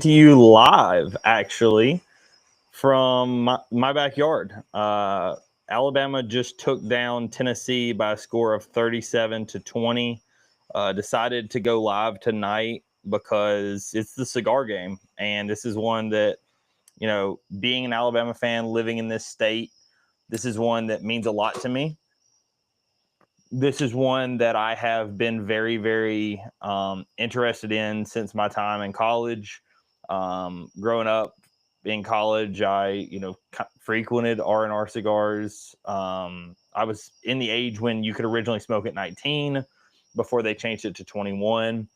To you live, actually, from my backyard. Alabama just took down Tennessee by a score of 37-20. Decided to go live tonight because it's the cigar game, and this is one that, being an Alabama fan living in this state, this is one that means a lot to me. This is one that I have been very, very interested in since my time in college. Growing up in college, I frequented R&R cigars. I was in the age when you could originally smoke at 19 before they changed it to 21.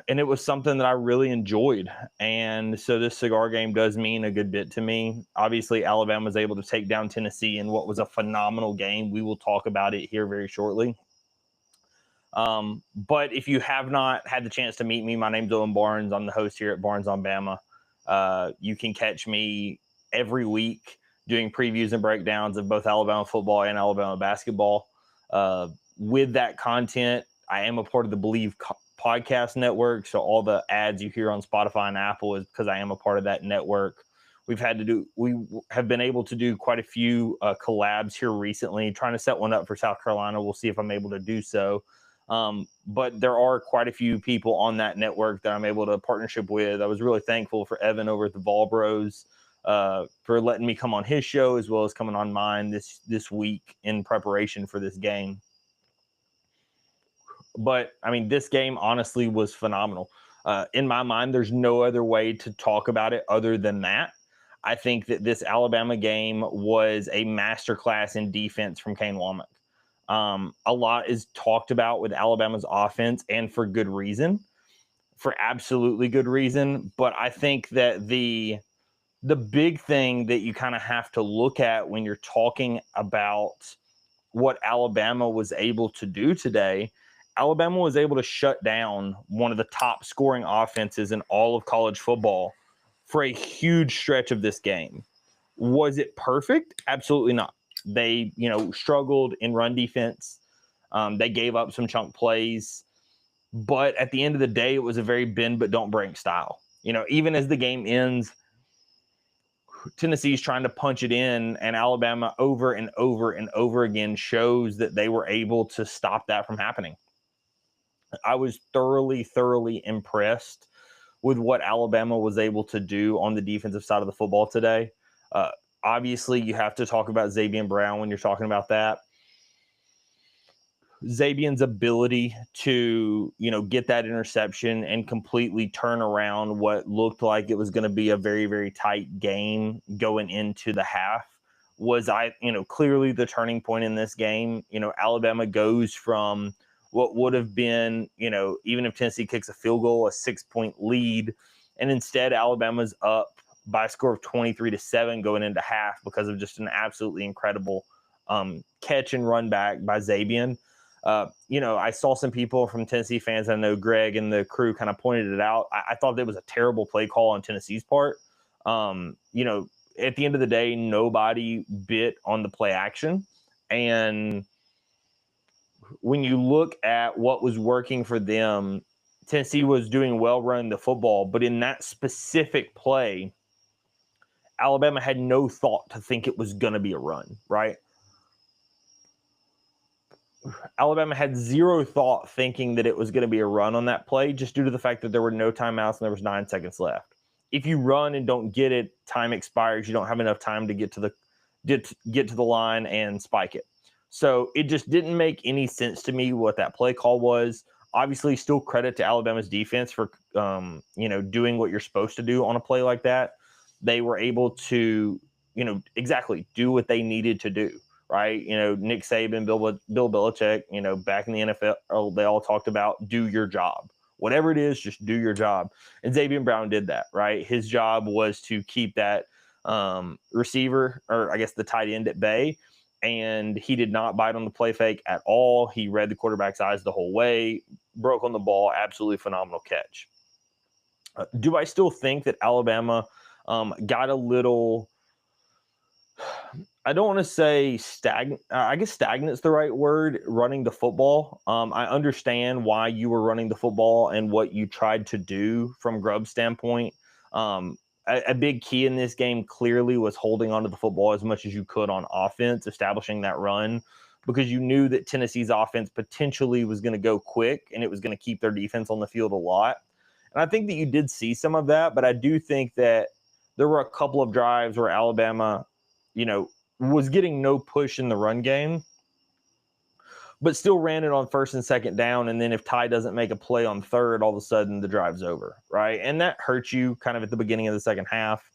And it was something that I really enjoyed. And so this cigar game does mean a good bit to me. Obviously, Alabama was able to take down Tennessee in what was a phenomenal game. We will talk about it here very shortly. But if you have not had the chance to meet me, my name's Owen Barnes. I'm the host here at Barnes on Bama. You can catch me every week doing previews and breakdowns of both Alabama football and Alabama basketball. With that content, I am a part of the Believe podcast network. So all the ads you hear on Spotify and Apple is because I am a part of that network. We have been able to do quite a few collabs here recently, trying to set one up for South Carolina. We'll see if I'm able to do so. But there are quite a few people on that network that I'm able to partnership with. I was really thankful for Evan over at the Vol Bros for letting me come on his show as well as coming on mine this week in preparation for this game. But I mean, this game honestly was phenomenal. In my mind, there's no other way to talk about it other than that. I think that this Alabama game was a masterclass in defense from Kane Womack. A lot is talked about with Alabama's offense, and for good reason, for absolutely good reason. But I think that the big thing that you kind of have to look at when you're talking about what Alabama was able to do today, Alabama was able to shut down one of the top scoring offenses in all of college football for a huge stretch of this game. Was it perfect? Absolutely not. They, struggled in run defense. They gave up some chunk plays. But at the end of the day, it was a very bend but don't break style. Even as the game ends, Tennessee's trying to punch it in, and Alabama over and over and over again shows that they were able to stop that from happening. I was thoroughly, thoroughly impressed with what Alabama was able to do on the defensive side of the football today. Obviously, you have to talk about Zabian Brown when you're talking about that. Zabian's ability to, get that interception and completely turn around what looked like it was going to be a very, very tight game going into the half was, clearly the turning point in this game. Alabama goes from what would have been, even if Tennessee kicks a field goal, a 6-point lead, and instead Alabama's up by a score of 23-7 going into half because of just an absolutely incredible catch and run back by Zabian. I saw some people from Tennessee fans. I know Greg and the crew kind of pointed it out. I thought that was a terrible play call on Tennessee's part. At the end of the day, nobody bit on the play action. And when you look at what was working for them, Tennessee was doing well running the football. But in that specific play, Alabama had no thought to think it was going to be a run, right? Alabama had zero thought thinking that it was going to be a run on that play just due to the fact that there were no timeouts and there was 9 seconds left. If you run and don't get it, time expires. You don't have enough time to get to the line and spike it. So it just didn't make any sense to me what that play call was. Obviously, still credit to Alabama's defense for doing what you're supposed to do on a play like that. They were able to exactly do what they needed to do. Right, Nick Saban, Bill Belichick, back in the NFL, they all talked about do your job. Whatever it is, just do your job. And Zabian Brown did that, right? His job was to keep that receiver, or I guess the tight end, at bay, and he did not bite on the play fake at all. He read the quarterback's eyes the whole way, broke on the ball, absolutely phenomenal catch. Do I still think that Alabama got a little I don't want to say stagnant. I guess stagnant's the right word. Running the football. I understand why you were running the football and what you tried to do from Grubb's standpoint. A big key in this game clearly was holding onto the football as much as you could on offense, establishing that run, because you knew that Tennessee's offense potentially was going to go quick and it was going to keep their defense on the field a lot. And I think that you did see some of that, but I do think that there were a couple of drives where Alabama, was getting no push in the run game, but still ran it on first and second down. And then if Ty doesn't make a play on third, all of a sudden the drive's over, right? And that hurts you kind of at the beginning of the second half.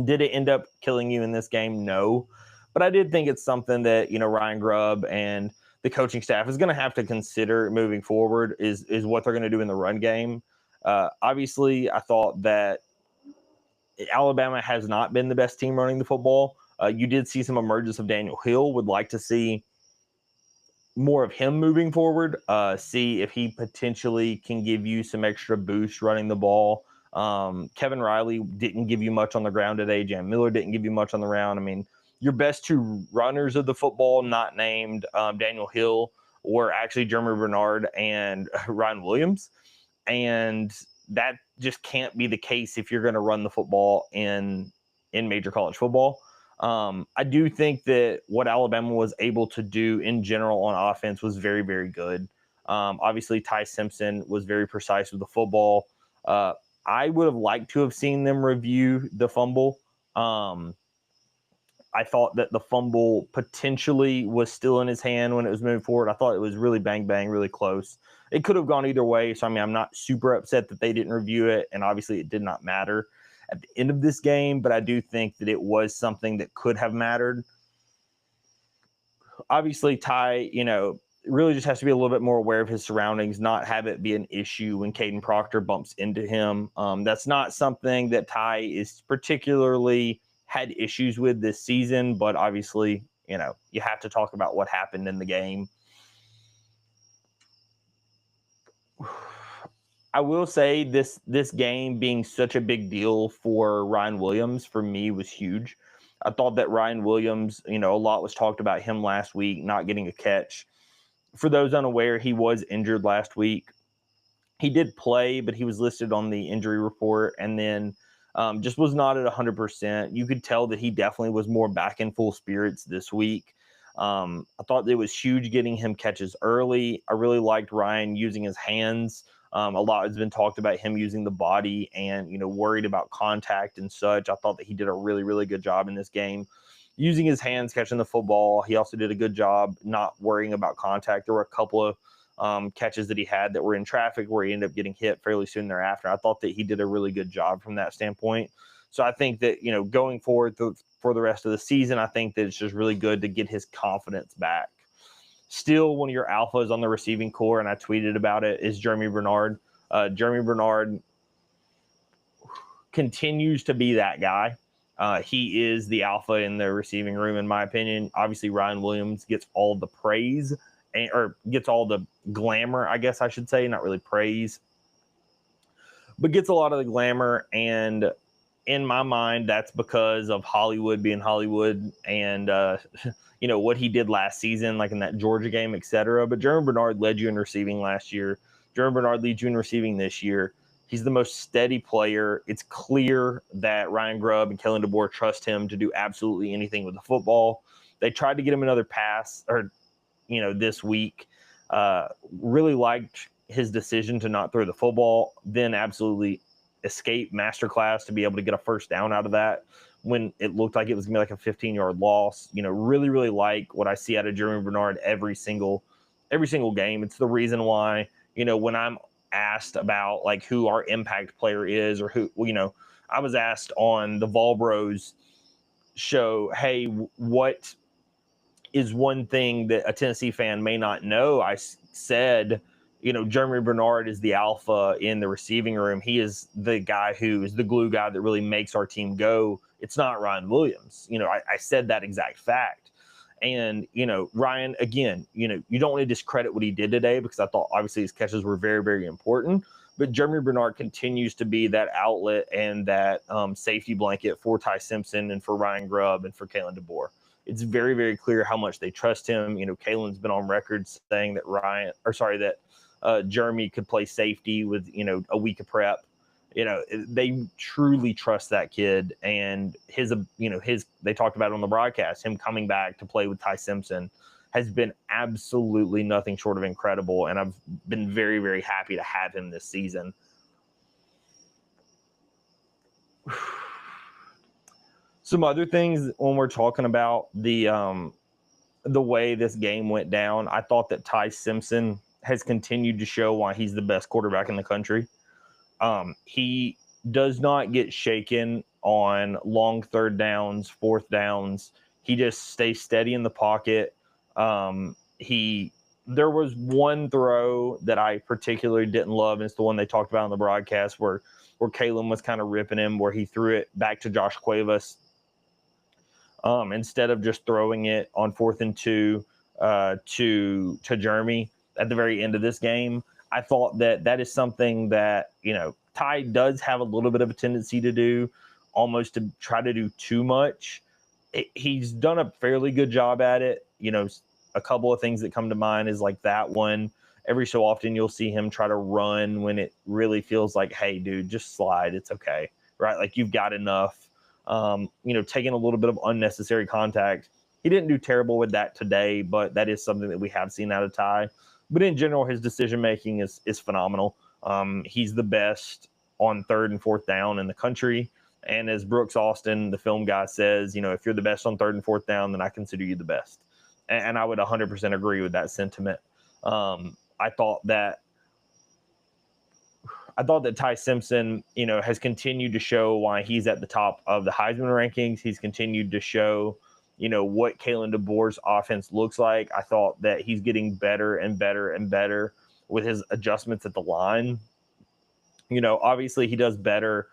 Did it end up killing you in this game? No. But I did think it's something that, Ryan Grubb and the coaching staff is going to have to consider moving forward is what they're going to do in the run game. Obviously, I thought that Alabama has not been the best team running the football. You did see some emergence of Daniel Hill. Would like to see more of him moving forward. See if he potentially can give you some extra boost running the ball. Kevin Riley didn't give you much on the ground today. Jam Miller didn't give you much on the ground. I mean, your best two runners of the football, not named Daniel Hill, were actually Jeremy Bernard and Ryan Williams. And that just can't be the case if you're going to run the football in major college football. I do think that what Alabama was able to do in general on offense was very, very good. Obviously, Ty Simpson was very precise with the football. I would have liked to have seen them review the fumble. I thought that the fumble potentially was still in his hand when it was moving forward. I thought it was really bang, bang, really close. It could have gone either way. So, I'm not super upset that they didn't review it. And obviously, it did not matter at the end of this game. But I do think that it was something that could have mattered. Obviously, Ty, really just has to be a little bit more aware of his surroundings, not have it be an issue when Caden Proctor bumps into him. That's not something that Ty is particularly had issues with this season, but obviously, you have to talk about what happened in the game. I will say this game being such a big deal for Ryan Williams, for me, was huge. I thought that Ryan Williams, a lot was talked about him last week, not getting a catch. For those unaware, he was injured last week. He did play, but he was listed on the injury report and then just was not at 100%. You could tell that he definitely was more back in full spirits this week. I thought it was huge getting him catches early. I really liked Ryan using his hands. A lot has been talked about him using the body and, worried about contact and such. I thought that he did a really, really good job in this game using his hands, catching the football. He also did a good job not worrying about contact. There were a couple of catches that he had that were in traffic where he ended up getting hit fairly soon thereafter. I thought that he did a really good job from that standpoint. So I think that, going forward for the rest of the season, I think that it's just really good to get his confidence back. Still, one of your alphas on the receiving core, and I tweeted about it, is Jeremy Bernard. Jeremy Bernard continues to be that guy. He is the alpha in the receiving room, in my opinion. Obviously, Ryan Williams gets all the praise or gets all the glamour, I guess I should say, not really praise, but gets a lot of the glamour. And in my mind, that's because of Hollywood being Hollywood and, what he did last season, like in that Georgia game, etc. But Jeremy Bernard led you in receiving last year. Jeremy Bernard leads you in receiving this year. He's the most steady player. It's clear that Ryan Grubb and Kellen DeBoer trust him to do absolutely anything with the football. They tried to get him another pass this week. Really liked his decision to not throw the football, then absolutely escape masterclass to be able to get a first down out of that when it looked like it was going to be like a 15-yard loss. Really, really like what I see out of Jeremy Bernard every single game. It's the reason why, when I'm asked about like who our impact player is or who, I was asked on the Vol Bros show, hey, what is one thing that a Tennessee fan may not know? I said, Jeremy Bernard is the alpha in the receiving room. He is the guy who is the glue guy that really makes our team go. It's not Ryan Williams. I said that exact fact. And, Ryan, again, you don't want to discredit what he did today because I thought obviously his catches were very, very important. But Jeremy Bernard continues to be that outlet and that safety blanket for Ty Simpson and for Ryan Grubb and for Kalen DeBoer. It's very, very clear how much they trust him. You know, Kalen's been on record saying that Jeremy could play safety with, you know, a week of prep. You know, they truly trust that kid, and they talked about it on the broadcast, him coming back to play with Ty Simpson has been absolutely nothing short of incredible. And I've been very, very happy to have him this season. Some other things when we're talking about the way this game went down, I thought that Ty Simpson has continued to show why he's the best quarterback in the country. He does not get shaken on long third downs, fourth downs. He just stays steady in the pocket. There was one throw that I particularly didn't love, and it's the one they talked about on the broadcast where Kalen was kind of ripping him, where he threw it back to Josh Cuevas instead of just throwing it on 4th and 2 to Jeremy at the very end of this game. I thought that is something that, you know, Ty does have a little bit of a tendency to do, almost to try to do too much. He's done a fairly good job at it. You know, a couple of things that come to mind is like that one. Every so often you'll see him try to run when it really feels like, hey, dude, just slide. It's okay, right? Like, you've got enough. You know, taking a little bit of unnecessary contact. He didn't do terrible with that today, but that is something that we have seen out of Ty. But in general, his decision-making is phenomenal. He's the best on 3rd and 4th down in the country. And as Brooks Austin, the film guy, says, you know, if you're the best on 3rd and 4th down, then I consider you the best. And I would 100% agree with that sentiment. I thought that Ty Simpson, you know, has continued to show why he's at the top of the Heisman rankings. He's continued to show, you know, what Kalen DeBoer's offense looks like. I thought that he's getting better and better and better with his adjustments at the line. You know, obviously he does better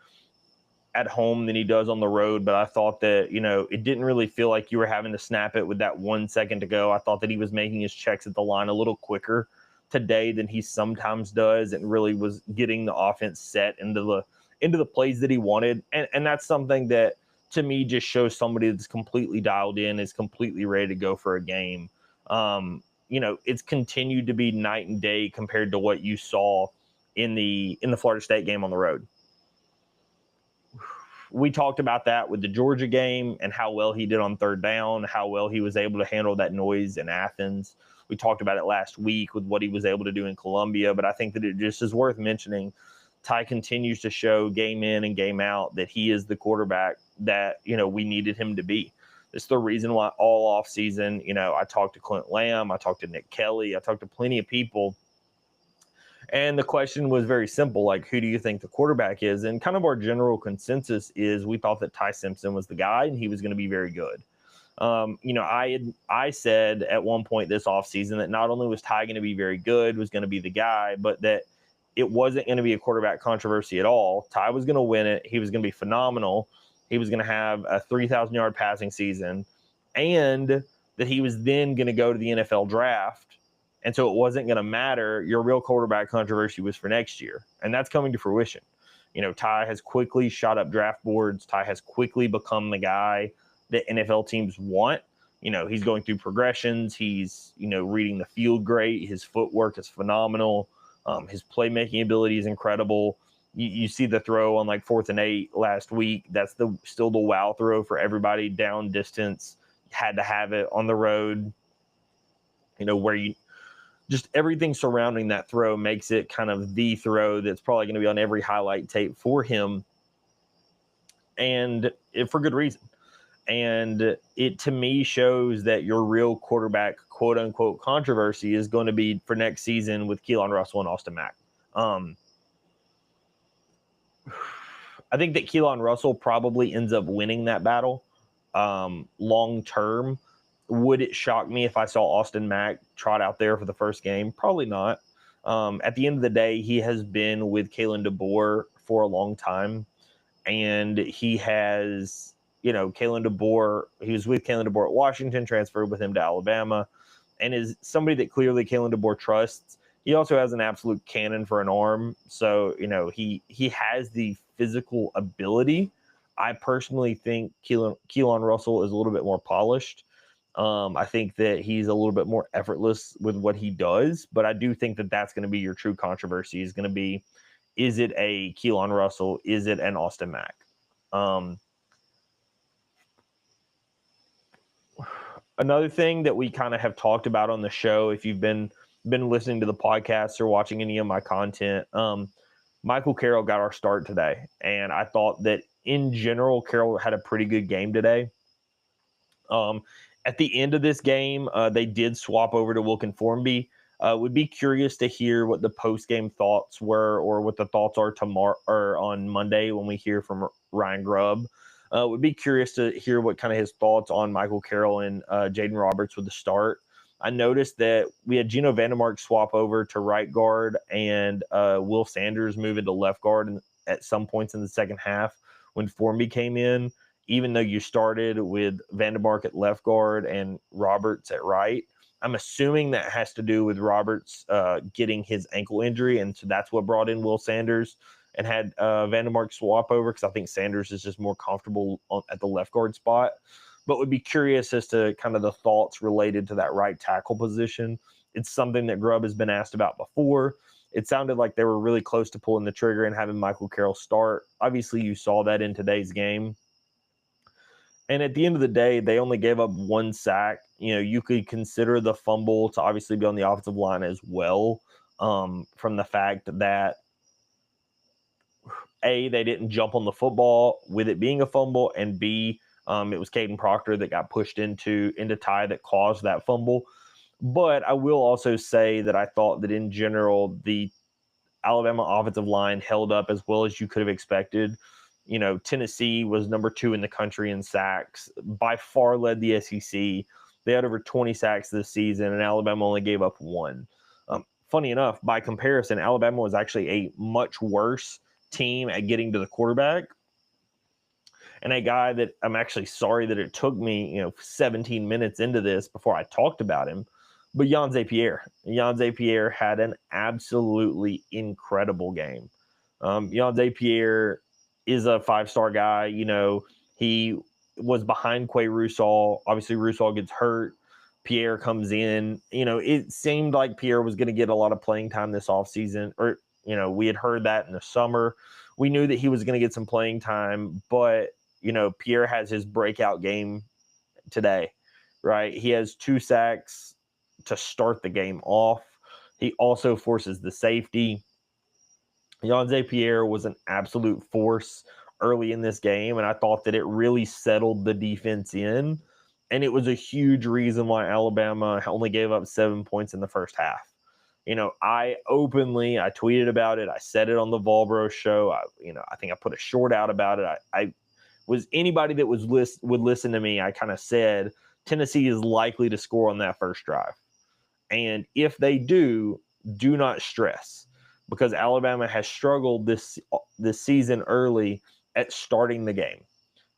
at home than he does on the road, but I thought that, you know, it didn't really feel like you were having to snap it with that 1 second to go. I thought that he was making his checks at the line a little quicker today than he sometimes does, and really was getting the offense set into the plays that he wanted. And that's something that, to me, just shows somebody that's completely dialed in, is completely ready to go for a game. You know, it's continued to be night and day compared to what you saw in the Florida State game on the road. We talked about that with the Georgia game and how well he did on 3rd down, how well he was able to handle that noise in Athens. We talked about it last week with what he was able to do in Columbia, but I think that it just is worth mentioning. Ty continues to show game in and game out that he is the quarterback that, you know, we needed him to be. It's the reason why all offseason, you know, I talked to Clint Lamb, I talked to Nick Kelly, I talked to plenty of people. And the question was very simple, like, who do you think the quarterback is? And kind of our general consensus is we thought that Ty Simpson was the guy and he was going to be very good. You know, I said at one point this offseason that not only was Ty going to be very good, was going to be the guy, but that it wasn't going to be a quarterback controversy at all. Ty was going to win it. He was going to be phenomenal. He was going to have a 3,000-yard passing season, and that he was then going to go to the NFL draft. And so it wasn't going to matter. Your real quarterback controversy was for next year. And that's coming to fruition. You know, Ty has quickly shot up draft boards. Ty has quickly become the guy that NFL teams want. You know, he's going through progressions. He's, you know, reading the field great. His footwork is phenomenal. His playmaking ability is incredible. You see the throw on like 4th and 8 last week. That's still the wow throw for everybody. Down distance. Had to have it on the road. You know, where just everything surrounding that throw makes it kind of the throw that's probably going to be on every highlight tape for him, and for good reason. And it, to me, shows that your real quarterback, quote unquote, controversy is going to be for next season with Keelan Russell and Austin Mack. I think that Keelan Russell probably ends up winning that battle long term. Would it shock me if I saw Austin Mack trot out there for the first game? Probably not. At the end of the day, he has been with Kalen DeBoer for a long time. And he has, you know, Kalen DeBoer, he was with Kalen DeBoer at Washington, transferred with him to Alabama, and is somebody that clearly Kalen DeBoer trusts. he also has an absolute cannon for an arm. So, he has the physical ability. I personally think Keelan Russell is a little bit more polished. I think that he's a little bit more effortless with what he does, but I do think that that's going to be your true controversy is going to be, is it a Keelan Russell? Is it an Austin Mack? Another thing that we kind of have talked about on the show, if you've been listening to the podcast or watching any of my content, Michael Carroll got our start today, and I thought that in general, Carroll had a pretty good game today. At the end of this game, they did swap over to Wilkin-Formby. Would be curious to hear what the post-game thoughts were, or what the thoughts are tomorrow or on Monday when we hear from Ryan Grubb. Would be curious to hear what kind of his thoughts on Michael Carroll and Jaden Roberts with the start. I noticed that we had Gino Vandermark swap over to right guard and Will Sanders move into left guard at some points in the second half when Formby came in. Even though you started with Vandermark at left guard and Roberts at right, I'm assuming that has to do with Roberts getting his ankle injury, and so that's what brought in Will Sanders and had Vandermark swap over, because I think Sanders is just more comfortable at the left guard spot. But would be curious as to kind of the thoughts related to that right tackle position. It's something that Grubb has been asked about before. It sounded like they were really close to pulling the trigger and having Michael Carroll start. Obviously, you saw that in today's game. And at the end of the day, they only gave up one sack. You could consider the fumble to obviously be on the offensive line as well, from the fact that, A, they didn't jump on the football with it being a fumble, and B, it was Caden Proctor that got pushed into Ty that caused that fumble. But I will also say that I thought that in general, the Alabama offensive line held up as well as you could have expected. Tennessee was number 2 in the country in sacks, by far led the SEC. They had over 20 sacks this season, and Alabama only gave up 1. Funny enough, by comparison, Alabama was actually a much worse team at getting to the quarterback. And a guy that I'm actually sorry that it took me, 17 minutes into this before I talked about him, but Jan Zapier. Jan Zapier had an absolutely incredible game. Jan Zapier is a 5-star guy. He was behind Quay Russaw. Obviously, Russaw gets hurt. Pierre comes in. It seemed like Pierre was going to get a lot of playing time this offseason, or, we had heard that in the summer. We knew that he was going to get some playing time, but, Pierre has his breakout game today, right? He has 2 sacks to start the game off. He also forces the safety. Jan Zapier was an absolute force early in this game, and I thought that it really settled the defense in, and it was a huge reason why Alabama only gave up 7 points in the first half. I tweeted about it. I said it on the Volbro show. I think I put a short out about it. I was anybody that would listen to me. I kind of said Tennessee is likely to score on that first drive, and if they do not stress, because Alabama has struggled this season early at starting the game.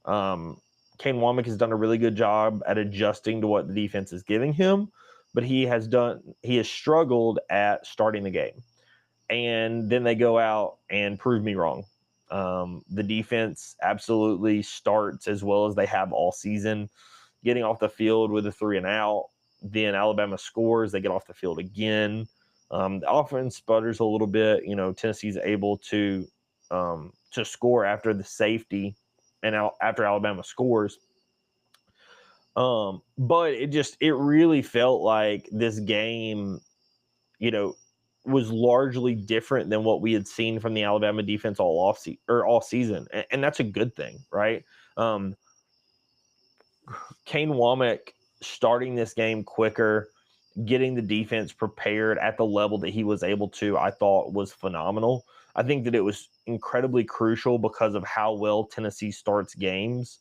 Kane Womack has done a really good job at adjusting to what the defense is giving him, but he has struggled at starting the game. And then they go out and prove me wrong. The defense absolutely starts as well as they have all season, getting off the field with a 3-and-out. Then Alabama scores. They get off the field again. The offense sputters a little bit. Tennessee's able to score after the safety and after Alabama scores. But it really felt like this game, was largely different than what we had seen from the Alabama defense all season. And that's a good thing, right? Kane Womack starting this game quicker, getting the defense prepared at the level that he was able to, I thought was phenomenal. I think that it was incredibly crucial because of how well Tennessee starts games.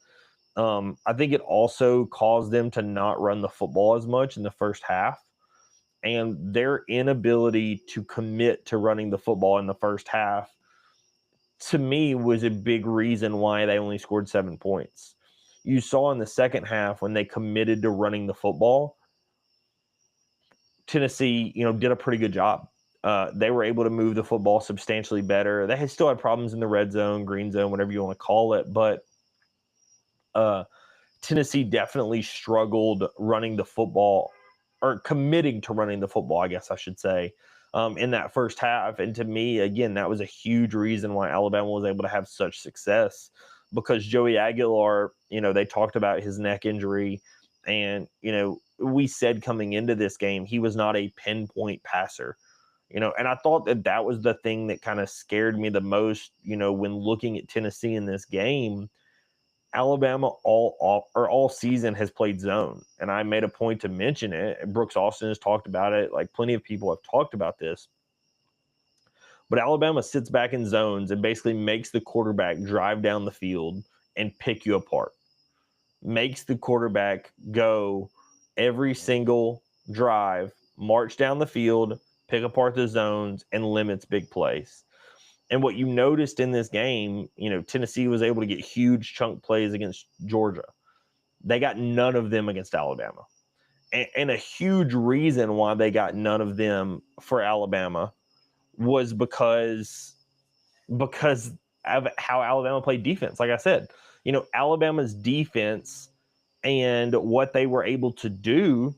I think it also caused them to not run the football as much in the first half. And their inability to commit to running the football in the first half, to me, was a big reason why they only scored 7 points. You saw in the second half when they committed to running the football, Tennessee, did a pretty good job. They were able to move the football substantially better. They still had problems in the red zone, green zone, whatever you want to call it, but Tennessee definitely struggled running the football, or committing to running the football, I guess I should say, in that first half. And to me, again, that was a huge reason why Alabama was able to have such success, because Joey Aguilar, they talked about his neck injury, and, we said coming into this game, he was not a pinpoint passer. And I thought that was the thing that kind of scared me the most, when looking at Tennessee in this game. Alabama all season has played zone, and I made a point to mention it. Brooks Austin has talked about it. Like, plenty of people have talked about this. But Alabama sits back in zones and basically makes the quarterback drive down the field and pick you apart. Makes the quarterback go every single drive, march down the field, pick apart the zones, and limits big plays. And what you noticed in this game, Tennessee was able to get huge chunk plays against Georgia. They got none of them against Alabama. And a huge reason why they got none of them for Alabama was because of how Alabama played defense. Like I said, Alabama's defense and what they were able to do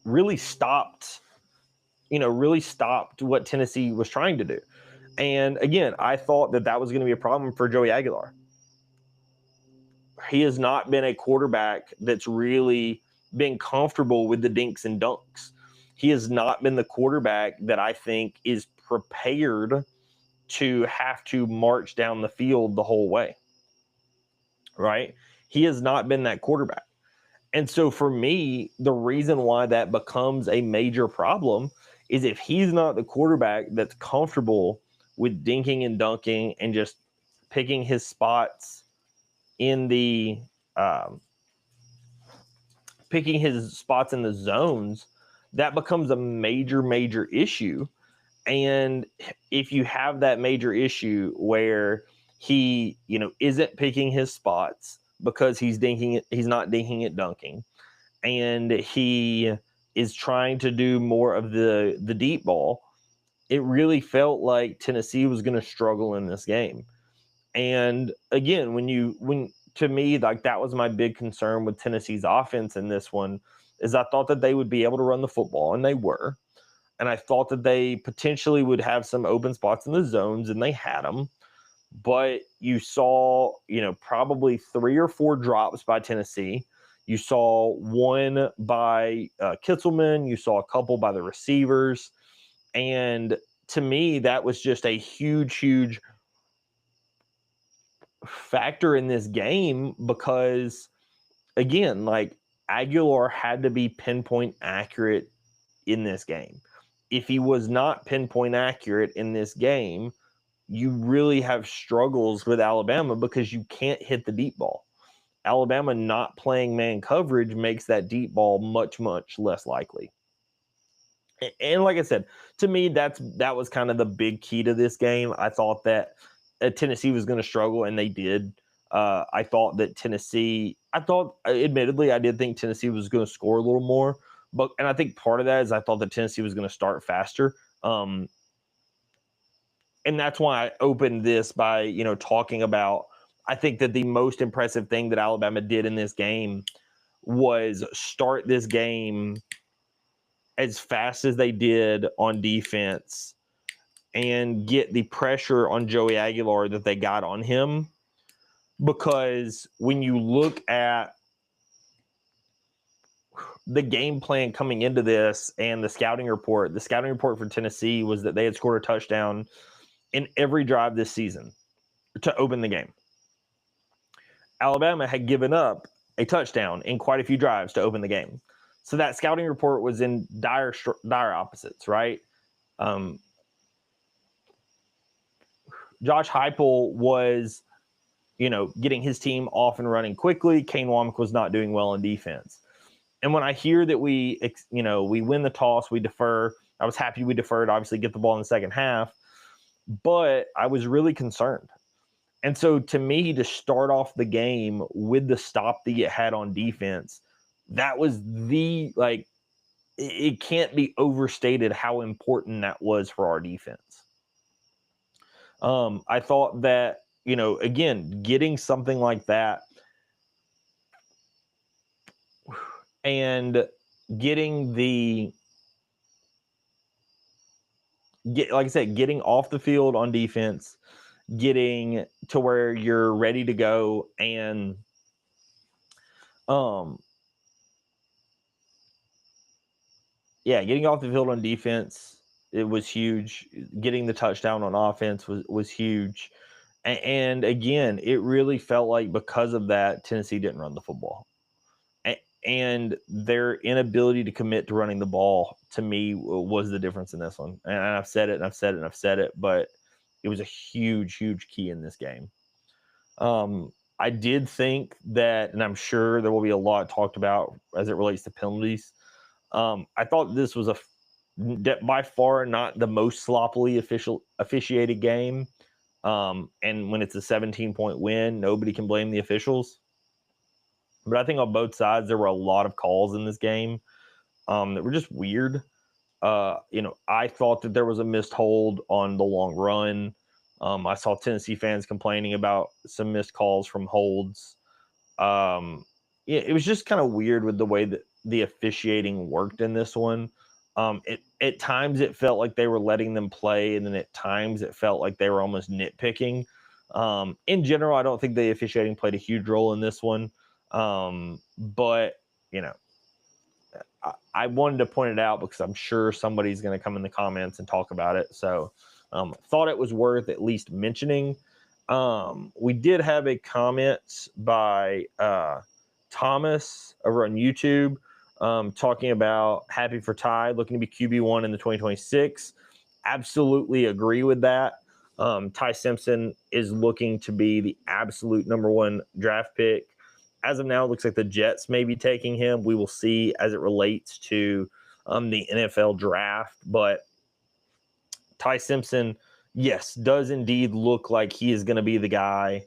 really stopped what Tennessee was trying to do. And again, I thought that was going to be a problem for Joey Aguilar. He has not been a quarterback that's really been comfortable with the dinks and dunks. He has not been the quarterback that I think is prepared to have to march down the field the whole way. Right? He has not been that quarterback. And so for me, the reason why that becomes a major problem is if he's not the quarterback that's comfortable with dinking and dunking and just picking his spots in the zones, that becomes a major issue. And if you have that major issue where he, isn't picking his spots because he's not dinking it, dunking, and he is trying to do more of the deep ball, it really felt like Tennessee was going to struggle in this game. And again, to me, like, that was my big concern with Tennessee's offense in this one, is I thought that they would be able to run the football, and they were. And I thought that they potentially would have some open spots in the zones, and they had them. But you saw, probably 3 or 4 drops by Tennessee. You saw one by Kitzelman. You saw a couple by the receivers. And to me, that was just a huge factor in this game, because, again, like, Aguilar had to be pinpoint accurate in this game. If he was not pinpoint accurate in this game, you really have struggles with Alabama, because you can't hit the deep ball. Alabama not playing man coverage makes that deep ball much less likely. And like I said, to me, that was kind of the big key to this game. I thought that Tennessee was going to struggle, and they did. I thought that admittedly, I did think Tennessee was going to score a little more. And I think part of that is I thought that Tennessee was going to start faster. And that's why I opened this by, talking about, I think that the most impressive thing that Alabama did in this game was start this game as fast as they did on defense and get the pressure on Joey Aguilar that they got on him. Because when you look at the game plan coming into this and the scouting report for Tennessee was that they had scored a touchdown in every drive this season to open the game. Alabama had given up a touchdown in quite a few drives to open the game. So that scouting report was in dire opposites, right? Josh Heupel was, getting his team off and running quickly. Kane Wommack was not doing well in defense. And when I hear that we win the toss, we defer, I was happy we deferred, obviously get the ball in the second half, but I was really concerned. And so to me, to start off the game with the stop that you had on defense, that was the it can't be overstated how important that was for our defense. I thought that, again, getting something like that and getting like I said, getting off the field on defense, getting to where you're ready to go, and getting off the field on defense, it was huge. Getting the touchdown on offense was huge. And again, it really felt like because of that, Tennessee didn't run the football. And their inability to commit to running the ball, to me, was the difference in this one. And I've said it, and I've said it, and I've said it, but it was a huge, huge key in this game. I did think that, and I'm sure there will be a lot talked about as it relates to penalties. I thought this was by far not the most sloppily officiated game. And when it's a 17-point win, nobody can blame the officials. But I think on both sides, there were a lot of calls in this game that were just weird. I thought that there was a missed hold on the long run. I saw Tennessee fans complaining about some missed calls from holds. It was just kind of weird with the way that the officiating worked in this one. At times it felt like they were letting them play, and then at times it felt like they were almost nitpicking. In general, I don't think the officiating played a huge role in this one. But I wanted to point it out because I'm sure somebody's going to come in the comments and talk about it. So thought it was worth at least mentioning. We did have a comment by Thomas over on YouTube talking about happy for Ty looking to be QB1 in the 2026. Absolutely agree with that. Ty Simpson is looking to be the absolute #1 draft pick. As of now, it looks like the Jets may be taking him. We will see as it relates to the NFL draft. But Ty Simpson, yes, does indeed look like he is going to be the guy.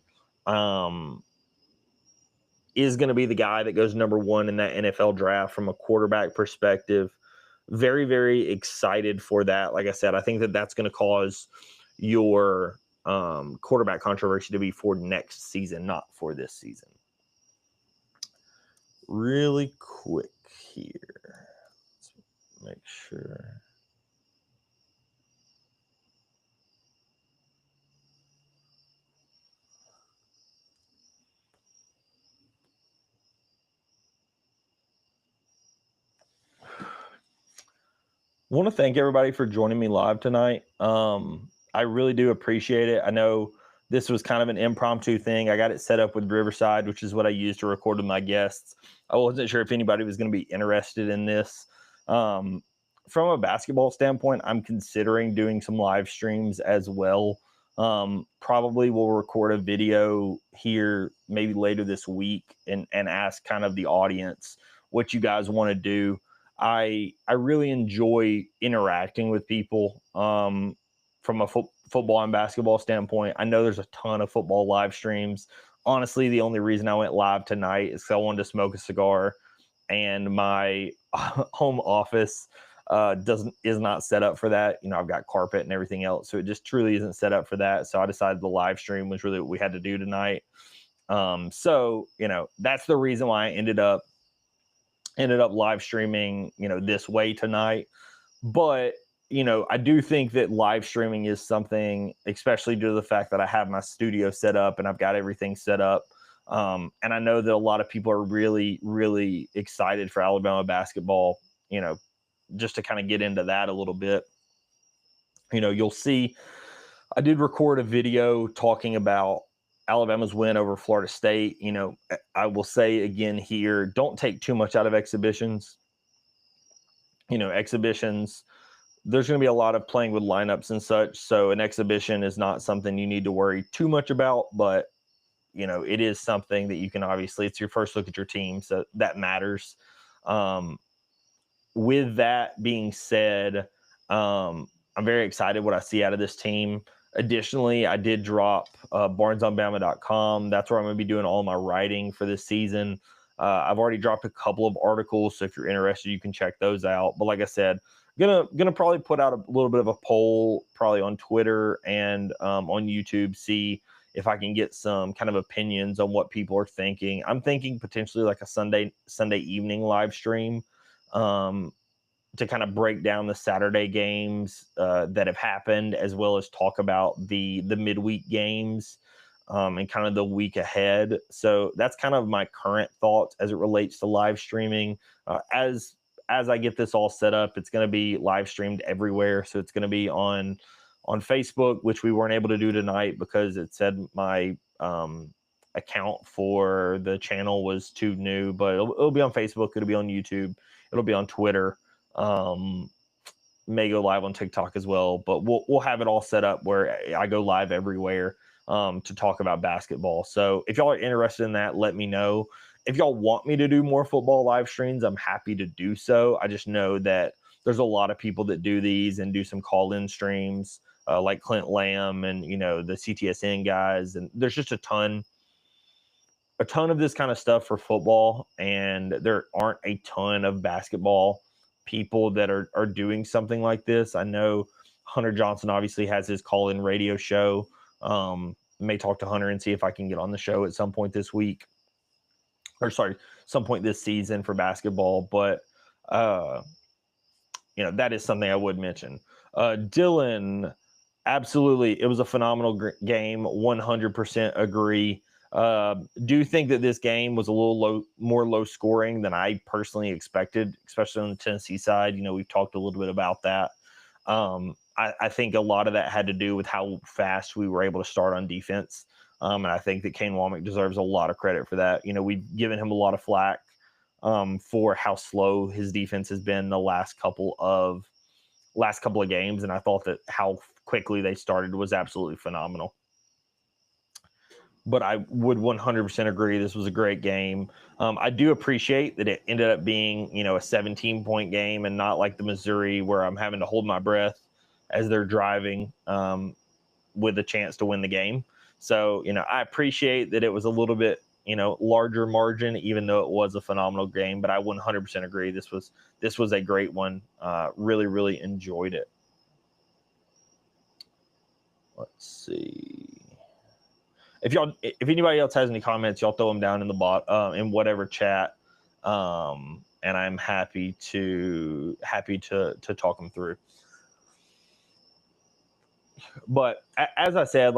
Is going to be the guy that goes #1 in that NFL draft from a quarterback perspective. Very, very excited for that. Like I said, I think that that's going to cause your quarterback controversy to be for next season, not for this season. Really quick here. Let's make sure. I want to thank everybody for joining me live tonight. I really do appreciate it. I know this was kind of an impromptu thing. I got it set up with Riverside, which is what I use to record with my guests. I wasn't sure if anybody was going to be interested in this. From a basketball standpoint, I'm considering doing some live streams as well. Probably will record a video here maybe later this week and ask kind of the audience what you guys want to do. I really enjoy interacting with people from a football and basketball standpoint. I know there's a ton of football live streams. Honestly, the only reason I went live tonight is because I wanted to smoke a cigar, and my home office is not set up for that. I've got carpet and everything else, so it just truly isn't set up for that. So I decided the live stream was really what we had to do tonight. So that's the reason why I ended up live streaming, this way tonight. But, I do think that live streaming is something, especially due to the fact that I have my studio set up and I've got everything set up. And I know that a lot of people are really, really excited for Alabama basketball, just to kind of get into that a little bit. You'll see, I did record a video talking about Alabama's win over Florida State. I will say again here, don't take too much out of exhibitions. Exhibitions, there's going to be a lot of playing with lineups and such. So an exhibition is not something you need to worry too much about, but it is something that you can obviously, it's your first look at your team. So that matters. With that being said, I'm very excited what I see out of this team. Additionally, I did drop barnesonbama.com. That's where I'm going to be doing all my writing for this season. I've already dropped a couple of articles, so if you're interested, you can check those out. But like I said, gonna probably put out a little bit of a poll, probably on Twitter and on YouTube, see if I can get some kind of opinions on what people are thinking. I'm thinking potentially like a Sunday evening live stream, to kind of break down the Saturday games that have happened, as well as talk about the midweek games and kind of the week ahead. So that's kind of my current thoughts as it relates to live streaming. As I get this all set up, it's going to be live streamed everywhere. So it's going to be on Facebook, which we weren't able to do tonight because it said my account for the channel was too new. But it'll be on Facebook. It'll be on YouTube. It'll be on Twitter. May go live on TikTok as well. But we'll have it all set up where I go live everywhere to talk about basketball. So if y'all are interested in that, let me know. If y'all want me to do more football live streams, I'm happy to do so. I just know that there's a lot of people that do these and do some call-in streams, like Clint Lamb and, the CTSN guys. And there's just a ton of this kind of stuff for football, and there aren't a ton of basketball people that are doing something like this. I know Hunter Johnson obviously has his call-in radio show. May talk to Hunter and see if I can get on the show at some point this week. Or sorry, some point this season for basketball. But, that is something I would mention. Dylan, absolutely. It was a phenomenal game. 100% agree. Do think that this game was a little more low scoring than I personally expected, especially on the Tennessee side. We've talked a little bit about that. I think a lot of that had to do with how fast we were able to start on defense. And I think that Kane Womack deserves a lot of credit for that. We've given him a lot of flack for how slow his defense has been the last couple of games. And I thought that how quickly they started was absolutely phenomenal. But I would 100% agree this was a great game. I do appreciate that it ended up being, a 17-point game and not like the Missouri where I'm having to hold my breath as they're driving with a chance to win the game. So, I appreciate that it was a little bit, larger margin, even though it was a phenomenal game. But I 100% agree. This was a great one. Really, really enjoyed it. Let's see. If anybody else has any comments, y'all throw them down in the in whatever chat, and I'm happy to talk them through. But as I said,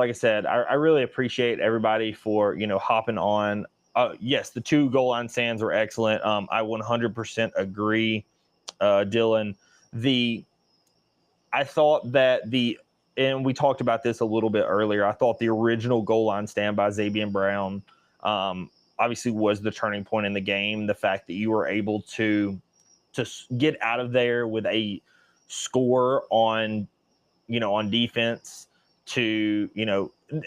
I really appreciate everybody for hopping on. Yes, the 2 goal line stands were excellent. I 100% agree, Dylan. I thought that and we talked about this a little bit earlier, I thought the original goal line stand by Xavier Brown obviously was the turning point in the game. The fact that you were able to get out of there with a score on defense to,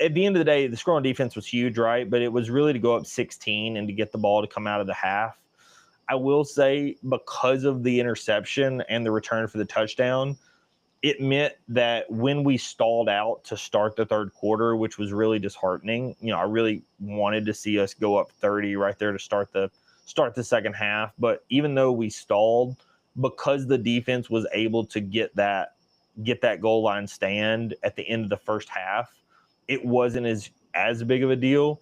at the end of the day, the score on defense was huge, right? But it was really to go up 16 and to get the ball to come out of the half. I will say, because of the interception and the return for the touchdown, it meant that when we stalled out to start the third quarter, which was really disheartening, I really wanted to see us go up 30 right there to start the second half. But even though we stalled, because the defense was able to get that goal line stand at the end of the first half, it wasn't as big of a deal.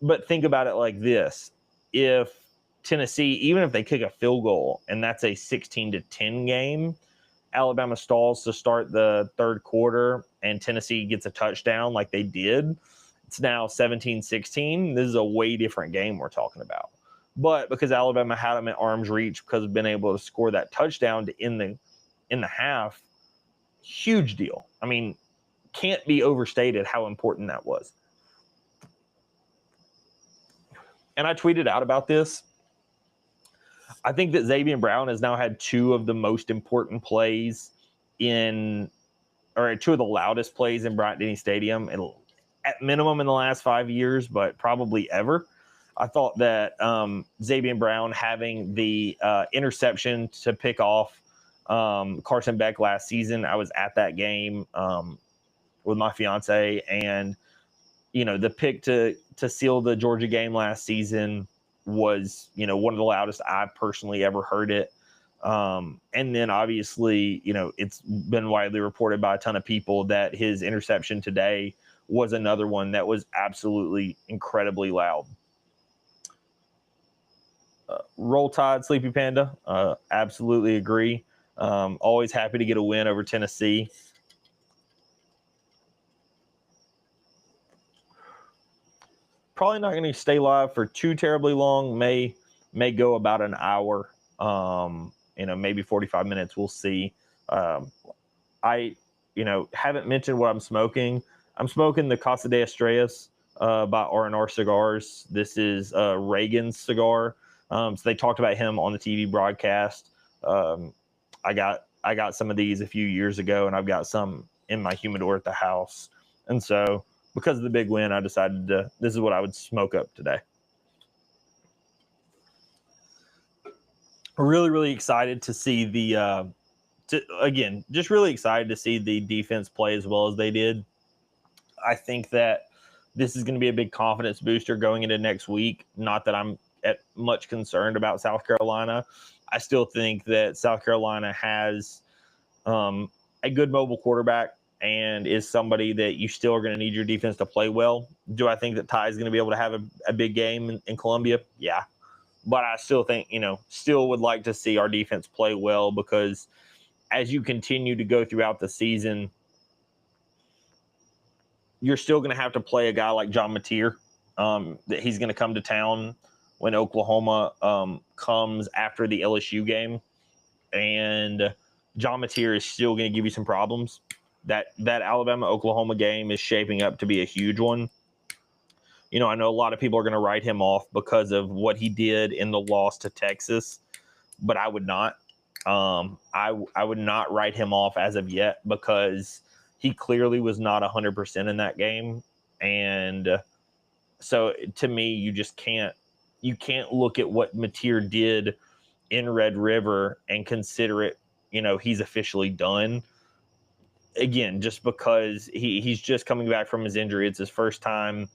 But think about it like this. If Tennessee, even if they kick a field goal and that's a 16-10 game, Alabama stalls to start the third quarter and Tennessee gets a touchdown like they did, it's now 17-16. This is a way different game we're talking about. But because Alabama had them at arm's reach because of being able to score that touchdown to end the half, huge deal. I mean, can't be overstated how important that was. And I tweeted out about this. I think that Xavier Brown has now had 2 of the most important plays or 2 of the loudest plays in Bryant-Denny Stadium, at minimum in the last 5 years, but probably ever. I thought that Xavier Brown having the interception to pick off Carson Beck last season, I was at that game with my fiance, and the pick to seal the Georgia game last season, was, one of the loudest I've personally ever heard it. And then obviously, it's been widely reported by a ton of people that his interception today was another one that was absolutely incredibly loud. Roll Tide, Sleepy Panda. Absolutely agree. Always happy to get a win over Tennessee. Probably not going to stay live for too terribly long. May go about an hour. Maybe 45 minutes. We'll see. I haven't mentioned what I'm smoking. I'm smoking the Casa de Estrellas by R&R Cigars. This is Reagan's cigar. So they talked about him on the TV broadcast. I got some of these a few years ago, and I've got some in my humidor at the house. And so because of the big win, I decided this is what I would smoke up today. Really, really excited to see just really excited to see the defense play as well as they did. I think that this is going to be a big confidence booster going into next week. Not that I'm much concerned about South Carolina. I still think that South Carolina has a good mobile quarterback and is somebody that you still are going to need your defense to play well. Do I think that Ty is going to be able to have a big game in Columbia? Yeah. But I still think, still would like to see our defense play well, because as you continue to go throughout the season, you're still going to have to play a guy like John Mateer. That he's going to come to town when Oklahoma comes after the LSU game. And John Mateer is still going to give you some problems. That Alabama-Oklahoma game is shaping up to be a huge one. I know a lot of people are going to write him off because of what he did in the loss to Texas, but I would not. I would not write him off as of yet, because he clearly was not 100% in that game. And so to me, you can't look at what Mateer did in Red River and consider it, he's officially done. Again, just because he's just coming back from his injury. It's his first time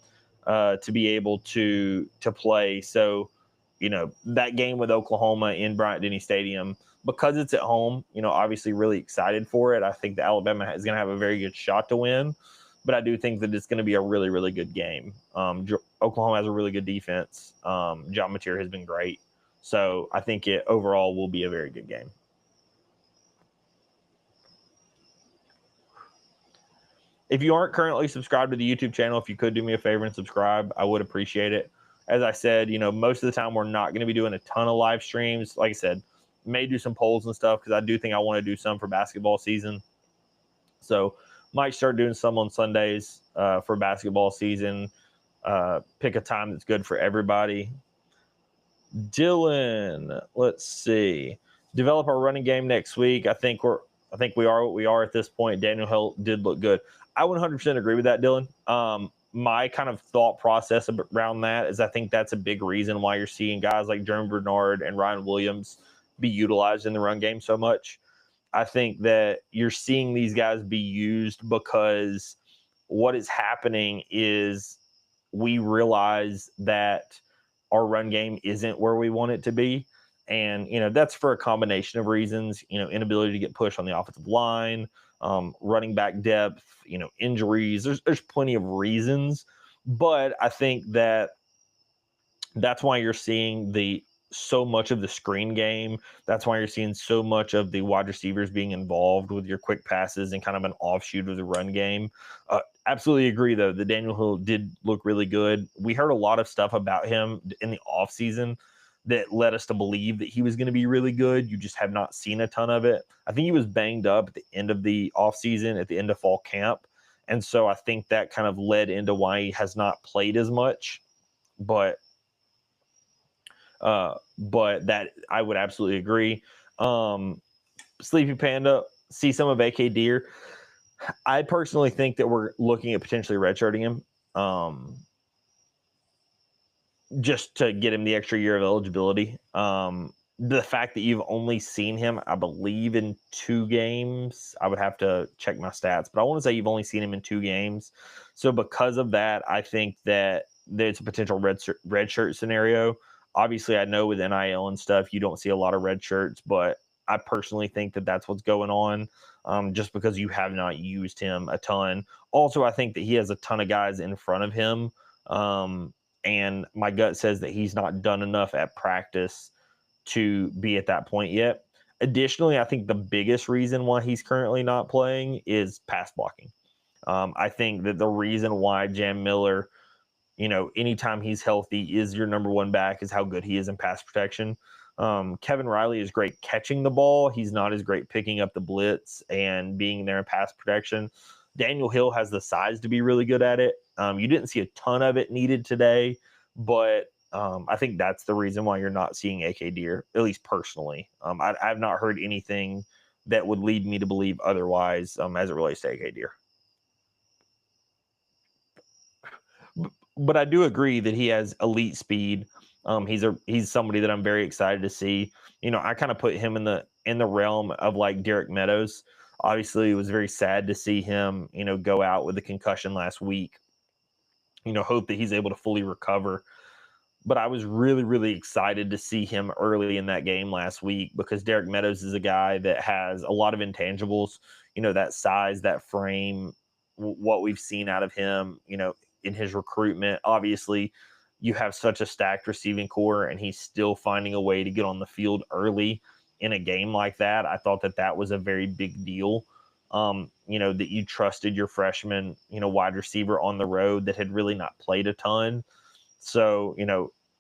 to be able to play. So, that game with Oklahoma in Bryant-Denny Stadium, because it's at home, obviously really excited for it. I think that Alabama is going to have a very good shot to win, but I do think that it's going to be a really, really good game. Oklahoma has a really good defense. John Mateer has been great. So I think it overall will be a very good game. If you aren't currently subscribed to the YouTube channel, if you could do me a favor and subscribe, I would appreciate it. As I said, most of the time we're not going to be doing a ton of live streams. Like I said, may do some polls and stuff, because I do think I want to do some for basketball season. So might start doing some on Sundays for basketball season. Pick a time that's good for everybody. Dylan, let's see. Develop our running game next week. I think we are what we are at this point. Daniel Hill did look good. I 100% agree with that, Dylan. My kind of thought process around that is I think that's a big reason why you're seeing guys like Jeremy Bernard and Ryan Williams be utilized in the run game so much. I think that you're seeing these guys be used because what is happening is we realize that our run game isn't where we want it to be. And, that's for a combination of reasons, inability to get pushed on the offensive line, running back depth, injuries. There's plenty of reasons. But I think that that's why you're seeing so much of the screen game. That's why you're seeing so much of the wide receivers being involved with your quick passes and kind of an offshoot of the run game. Absolutely agree, though. The Daniel Hill did look really good. We heard a lot of stuff about him in the offseason that led us to believe that he was going to be really good. You just have not seen a ton of it. I think he was banged up at the end of the offseason, at the end of fall camp. And so I think that kind of led into why he has not played as much. But that I would absolutely agree. Sleepy Panda, see some of AK Deer. I personally think that we're looking at potentially redshirting him, just to get him the extra year of eligibility. The fact that you've only seen him, I believe, in 2 games, I would have to check my stats, but I want to say you've only seen him in 2 games. So because of that, I think that there's a potential redshirt scenario. Obviously, I know with NIL and stuff, you don't see a lot of red shirts, but I personally think that that's what's going on, just because you have not used him a ton. Also, I think that he has a ton of guys in front of him, and my gut says that he's not done enough at practice to be at that point yet. Additionally, I think the biggest reason why he's currently not playing is pass blocking. I think that the reason why Jam Miller, anytime he's healthy, is your number one back is how good he is in pass protection. Kevin Riley is great catching the ball. He's not as great picking up the blitz and being there in pass protection. Daniel Hill has the size to be really good at it. You didn't see a ton of it needed today, but I think that's the reason why you're not seeing AK Deer, at least personally. I've not heard anything that would lead me to believe otherwise as it relates to AK Deer. But I do agree that he has elite speed. He's somebody that I'm very excited to see. I kind of put him in the realm of like Derek Meadows. Obviously, it was very sad to see him, go out with a concussion last week. Hope that he's able to fully recover. But I was really, really excited to see him early in that game last week because Derek Meadows is a guy that has a lot of intangibles, that size, that frame, what we've seen out of him, in his recruitment. Obviously, you have such a stacked receiving core, and he's still finding a way to get on the field early in a game like that. I thought that was a very big deal. That you trusted your freshman, wide receiver on the road that had really not played a ton. So,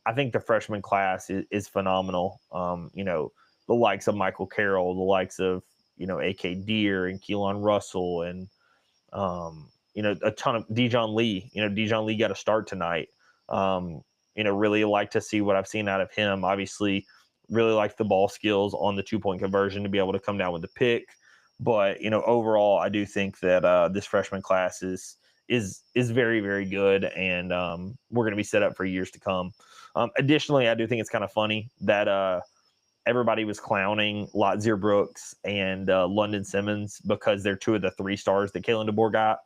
I think the freshman class is phenomenal. The likes of Michael Carroll, the likes of, AK Deer and Keelan Russell and, a ton of Dijon Lee. Dijon Lee got a start tonight. Really like to see what I've seen out of him. Obviously, really like the ball skills on the 2-point conversion to be able to come down with the pick. But, overall, I do think that this freshman class is very, very good, and we're going to be set up for years to come. Additionally, I do think it's kind of funny that everybody was clowning Lotzir Brooks and London Simmons because they're two of the 3 stars that Kalen DeBoer got.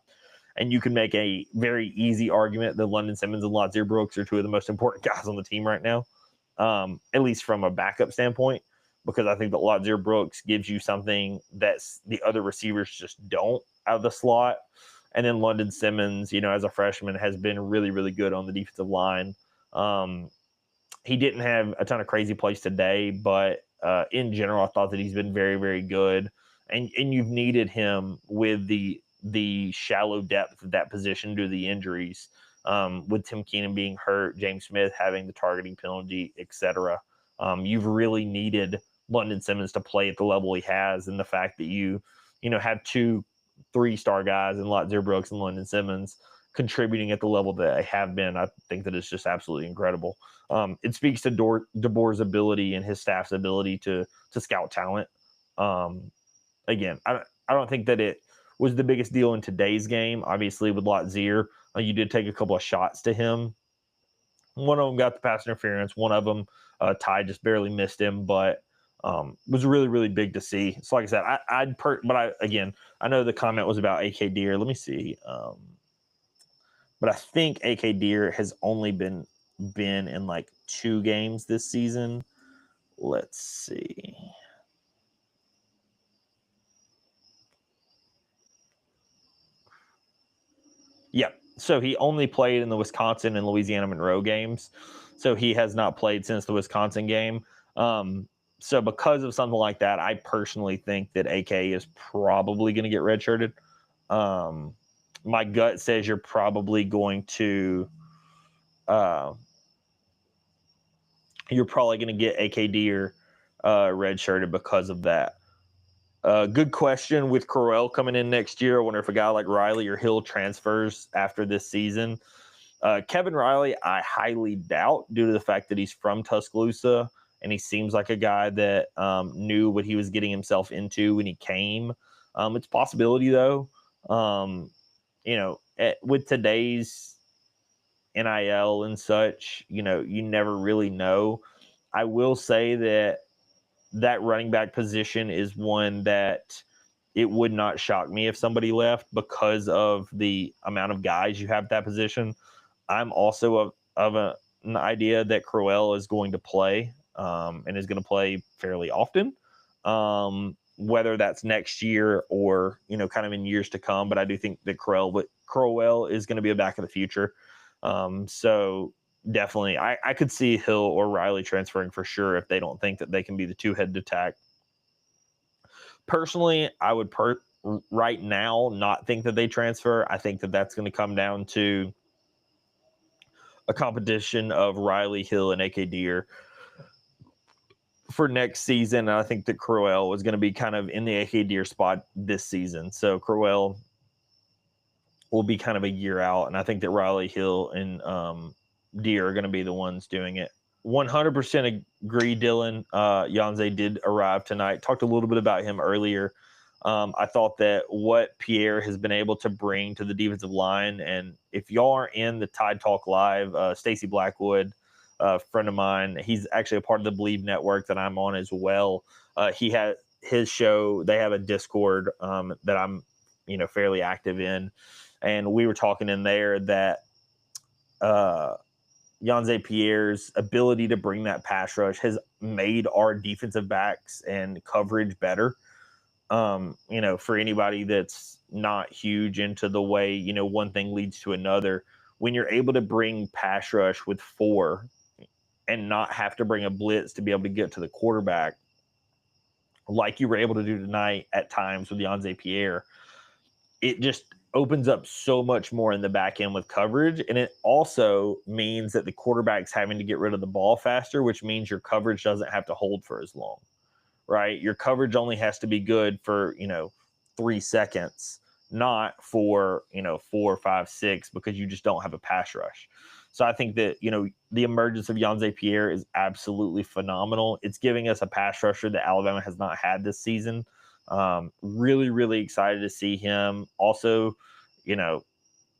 And you can make a very easy argument that London Simmons and Lotzir Brooks are two of the most important guys on the team right now, at least from a backup standpoint, because I think that Lotzir Brooks gives you something that the other receivers just don't out of the slot. And then London Simmons, as a freshman, has been really, really good on the defensive line. He didn't have a ton of crazy plays today, but in general, I thought that he's been very, very good. And you've needed him with the shallow depth of that position due to the injuries, with Tim Keenan being hurt, James Smith having the targeting penalty, etc. You've really needed London Simmons to play at the level he has, and the fact that you have 2 3-star guys in Lotzir Brooks and London Simmons contributing at the level that they have been, I think that it's just absolutely incredible. It speaks to DeBoer's ability and his staff's ability to scout talent. Again, I don't think that it was the biggest deal in today's game. Obviously, with Lotzir, you did take a couple of shots to him. One of them got the pass interference. One of them, Ty just barely missed him, but was really, really big to see. So, like I said, I know the comment was about AK Deer. Let me see. But I think AK Deer has only been in like 2 games this season. Let's see. Yep. So he only played in the Wisconsin and Louisiana Monroe games. So he has not played since the Wisconsin game. So because of something like that, I personally think that AK is probably going to get redshirted. My gut says you're probably going to get AK Deer redshirted because of that. Good question with Correll coming in next year. I wonder if a guy like Riley or Hill transfers after this season. Kevin Riley, I highly doubt, due to the fact that he's from Tuscaloosa and he seems like a guy that knew what he was getting himself into when he came. It's a possibility, though. With today's NIL and such, you never really know. I will say that running back position is one that it would not shock me if somebody left because of the amount of guys you have at that position. I'm also of idea that Crowell is going to play and is going to play fairly often. Whether that's next year or, kind of in years to come. But I do think that Crowell is going to be a back of the future. So definitely, I could see Hill or Riley transferring for sure if they don't think that they can be the two-headed attack. Personally, I would right now not think that they transfer. I think that that's going to come down to a competition of Riley, Hill, and AK Deer for next season. And I think that Crowell is going to be kind of in the AK Deer spot this season. So Crowell will be kind of a year out. And I think that Riley, Hill, and Deer are going to be the ones doing it. 100% agree, Dylan. Janze did arrive tonight. Talked a little bit about him earlier. I thought that what Pierre has been able to bring to the defensive line, and if y'all are in the Tide Talk Live, Stacy Blackwood, a friend of mine, he's actually a part of the Believe Network that I'm on as well. He had his show. They have a Discord that I'm, fairly active in, and we were talking in there that Janze Pierre's ability to bring that pass rush has made our defensive backs and coverage better. For anybody that's not huge into the way, one thing leads to another, when you're able to bring pass rush with 4 and not have to bring a blitz to be able to get to the quarterback, like you were able to do tonight at times with Janze Pierre, it just opens up so much more in the back end with coverage. And it also means that the quarterback's having to get rid of the ball faster, which means your coverage doesn't have to hold for as long, right? Your coverage only has to be good for, 3 seconds, not for, 4, 5, 6, because you just don't have a pass rush. So I think that, the emergence of Janze Pierre is absolutely phenomenal. It's giving us a pass rusher that Alabama has not had this season. Really, really excited to see him. Also,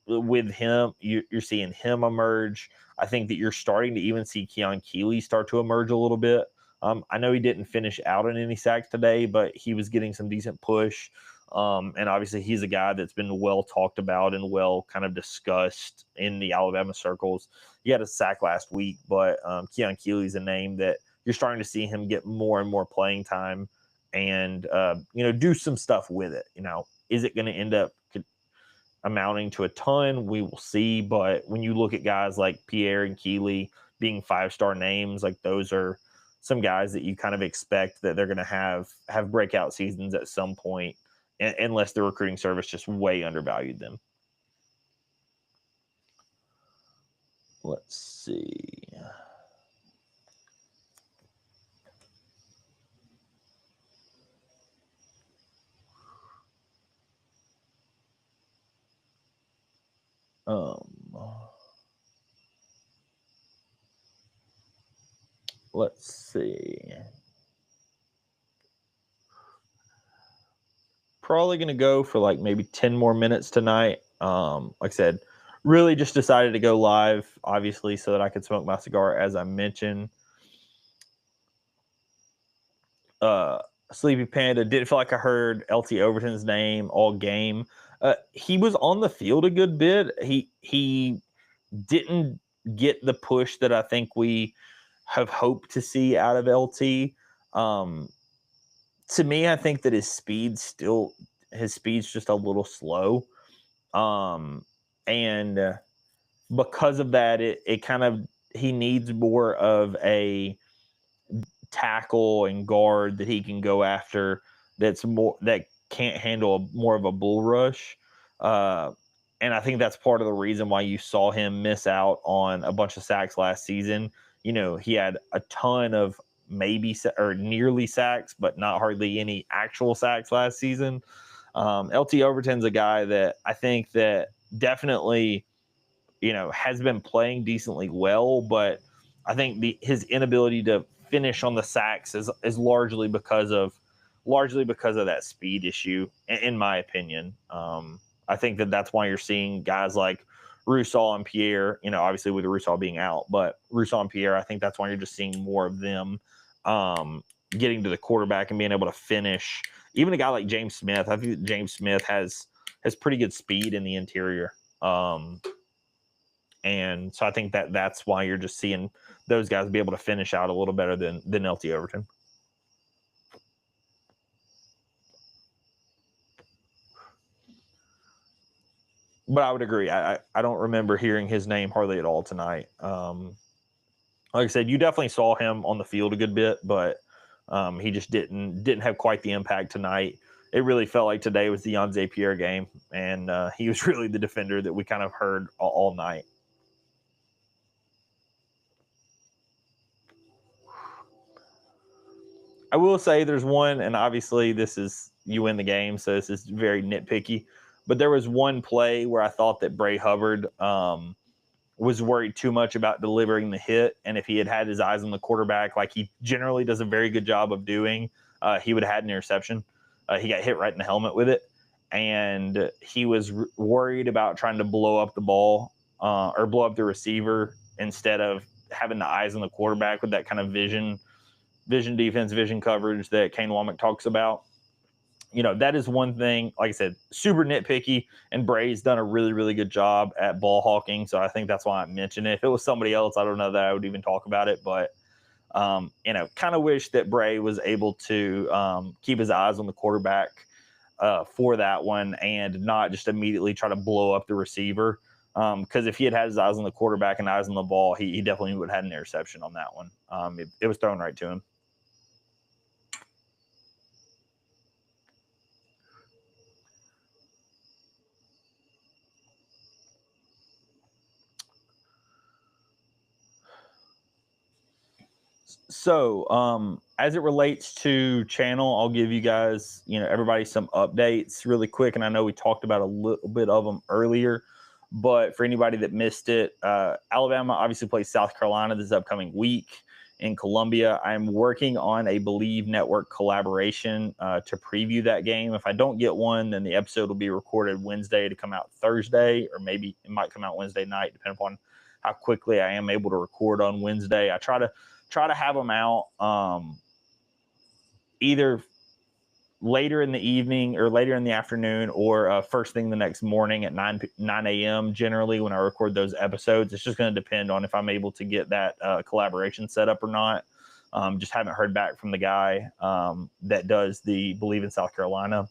with him, you're seeing him emerge. I think that you're starting to even see Keon Keeley start to emerge a little bit. I know he didn't finish out in any sacks today, but he was getting some decent push. And obviously he's a guy that's been well talked about and well kind of discussed in the Alabama circles. He had a sack last week, but Keon Keeley's a name that you're starting to see him get more and more playing time and, do some stuff with it. Is it going to end up amounting to a ton? We will see. But when you look at guys like Pierre and Keeley being 5-star names, like those are some guys that you kind of expect that they're going to have breakout seasons at some point, unless the recruiting service just way undervalued them. Let's see. Let's see. Probably going to go for like maybe 10 more minutes tonight. Like I said, really just decided to go live, obviously, so that I could smoke my cigar, as I mentioned. Sleepy Panda, didn't feel like I heard LT Overton's name all game. He was on the field a good bit. He didn't get the push that I think we have hoped to see out of LT. To me, I think that his speed's just a little slow. And because of that, it kind of, he needs more of a tackle and guard that he can go after that can't handle more of a bull rush. And I think that's part of the reason why you saw him miss out on a bunch of sacks last season. He had a ton of maybe or nearly sacks, but not hardly any actual sacks last season. LT Overton's a guy that I think that definitely, has been playing decently well, but I think his inability to finish on the sacks is largely because of that speed issue, in my opinion. I think that's why you're seeing guys like Roussel and Pierre, obviously with Roussel being out, but Roussel and Pierre, I think that's why you're just seeing more of them getting to the quarterback and being able to finish. Even a guy like James Smith, I think James Smith has pretty good speed in the interior. And so I think that's why you're just seeing those guys be able to finish out a little better than LT Overton. But I would agree. I don't remember hearing his name hardly at all tonight. Like I said, you definitely saw him on the field a good bit, but he just didn't have quite the impact tonight. It really felt like today was the Jan Zapier game, and he was really the defender that we kind of heard all night. I will say there's one, and obviously this is you win the game, so this is very nitpicky. But there was one play where I thought that Bray Hubbard was worried too much about delivering the hit, and if he had his eyes on the quarterback, like he generally does a very good job of doing, he would have had an interception. He got hit right in the helmet with it, and he was worried about trying to blow up the ball or blow up the receiver instead of having the eyes on the quarterback with that kind of vision defense, vision coverage that Kane Womack talks about. That is one thing, like I said, super nitpicky, and Bray's done a really, really good job at ball hawking. So I think that's why I mentioned it. If it was somebody else, I don't know that I would even talk about it, but kind of wish that Bray was able to keep his eyes on the quarterback for that one and not just immediately try to blow up the receiver. Because if he had his eyes on the quarterback and eyes on the ball, he definitely would have had an interception on that one. It was thrown right to him. So, as it relates to channel, I'll give you guys, everybody some updates really quick. And I know we talked about a little bit of them earlier, but for anybody that missed it, Alabama obviously plays South Carolina this upcoming week in Columbia. I'm working on a Believe Network collaboration to preview that game. If I don't get one, then the episode will be recorded Wednesday to come out Thursday, or maybe it might come out Wednesday night, depending upon how quickly I am able to record on Wednesday. I try to have them out either later in the evening or later in the afternoon, or first thing the next morning at 9 a.m. generally when I record those episodes. It's just going to depend on if I'm able to get that collaboration set up or not. Just haven't heard back from the guy that does the Believe in South Carolina.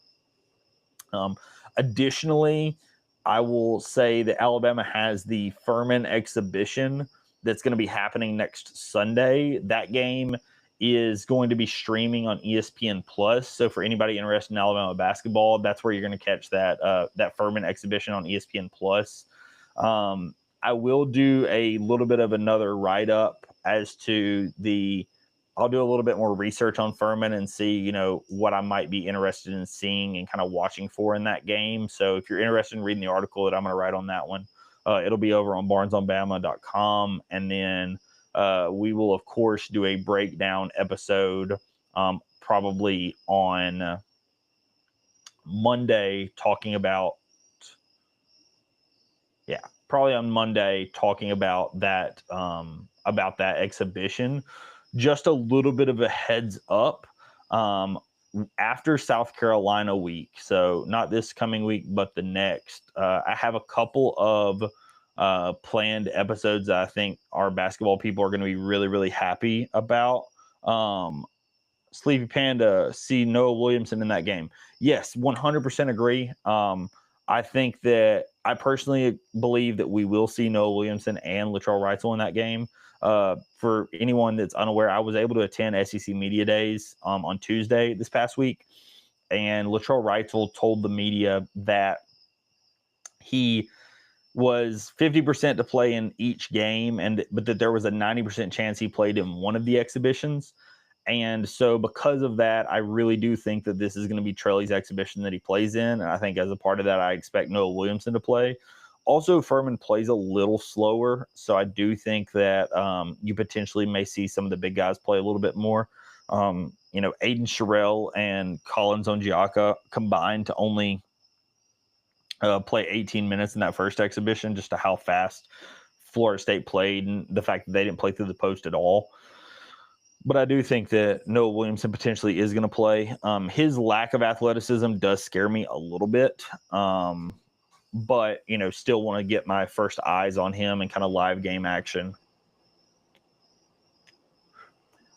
Additionally, I will say that Alabama has the Furman exhibition that's going to be happening next Sunday. That game is going to be streaming on ESPN Plus. So for anybody interested in Alabama basketball, that's where you're going to catch that Furman exhibition on ESPN Plus. I will do a little bit of another write-up as to I'll do a little bit more research on Furman and see, what I might be interested in seeing and kind of watching for in that game. So if you're interested in reading the article that I'm going to write on that one, it'll be over on barnesonbama.com. And then we will, of course, do a breakdown episode probably on Monday talking about that exhibition. Just a little bit of a heads up. After South Carolina week, so not this coming week, but the next, I have a couple of planned episodes that I think our basketball people are going to be really, really happy about. Sleepy Panda, see Noah Williamson in that game. Yes, 100% agree. I think that I personally believe that we will see Noah Williamson and Latrell Wrightsell in that game. For anyone that's unaware, I was able to attend SEC Media Days on Tuesday this past week, and Latrell Wrightsell told the media that he was 50% to play in each game, but that there was a 90% chance he played in one of the exhibitions. And so because of that, I really do think that this is going to be Trelley's exhibition that he plays in. And I think as a part of that, I expect Noah Williamson to play. Also, Furman plays a little slower, so I do think that you potentially may see some of the big guys play a little bit more. Aiden Sherrill and Collins Onjiaka combined to only play 18 minutes in that first exhibition, just to how fast Florida State played and the fact that they didn't play through the post at all. But I do think that Noah Williamson potentially is going to play. His lack of athleticism does scare me a little bit. but, still want to get my first eyes on him and kind of live game action.